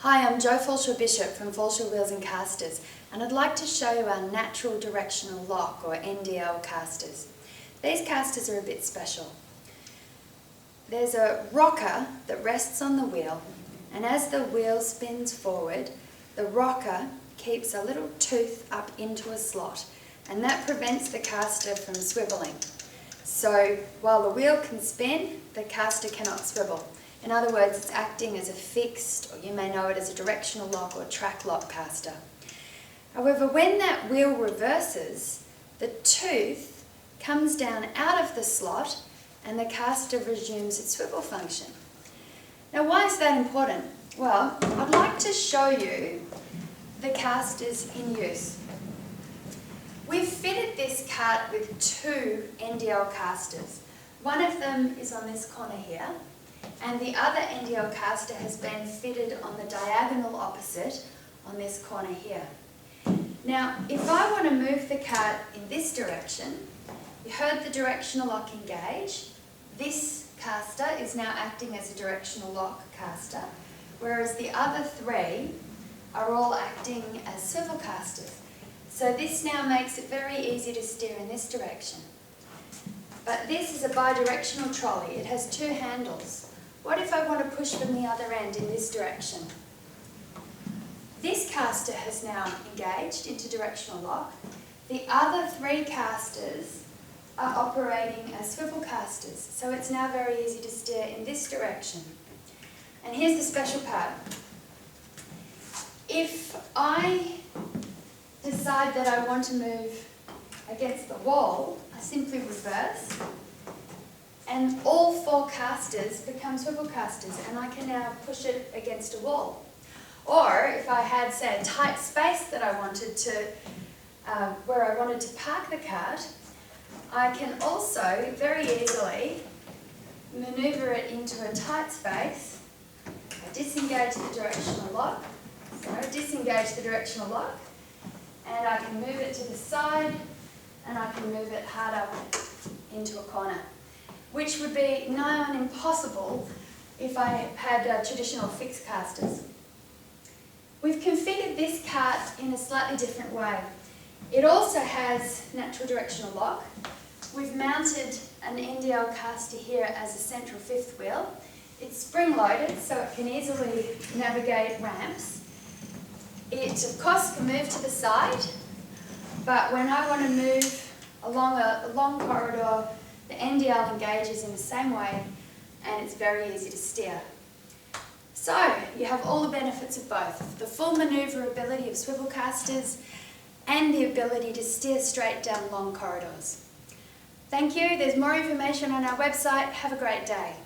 Hi, I'm Jo Fallshaw Bishop from Fallshaw Wheels and Castors, and I'd like to show you our natural directional lock or NDL castors. These castors are a bit special. There's a rocker that rests on the wheel, and as the wheel spins forward, the rocker keeps a little tooth up into a slot, and that prevents the caster from swiveling. So while the wheel can spin, the caster cannot swivel. In other words, it's acting as a fixed, or you may know it as a directional lock or track lock caster. However, when that wheel reverses, the tooth comes down out of the slot and the caster resumes its swivel function. Now, why is that important? Well, I'd like to show you the casters in use. We've fitted this cart with two NDL casters. One of them is on this corner here, and the other NDL caster has been fitted on the diagonal opposite on this corner here. Now, if I want to move the cart in this direction, you heard the directional lock engage. This caster is now acting as a directional lock caster, whereas the other three are all acting as swivel casters. So this now makes it very easy to steer in this direction. But this is a bidirectional trolley. It has two handles. What if I want to push from the other end in this direction? This caster has now engaged into directional lock. The other three casters are operating as swivel casters, so it's now very easy to steer in this direction. And here's the special part. If I decide that I want to move against the wall, I simply reverse, and all four casters become swivel casters, and I can now push it against a wall. Or if I had, say, a tight space that I wanted to, where I wanted to park the cart, I can also very easily maneuver it into a tight space. I disengage the directional lock, and I can move it to the side, and I can move it hard up into a corner, which would be nigh on impossible if I had traditional fixed casters. We've configured this cart in a slightly different way. It also has natural directional lock. We've mounted an NDL caster here as a central fifth wheel. It's spring-loaded, so it can easily navigate ramps. It, of course, can move to the side, but when I want to move along a long corridor, the NDL engages in the same way, and it's very easy to steer. So, you have all the benefits of both, the full manoeuvrability of swivel casters and the ability to steer straight down long corridors. Thank you. There's more information on our website. Have a great day.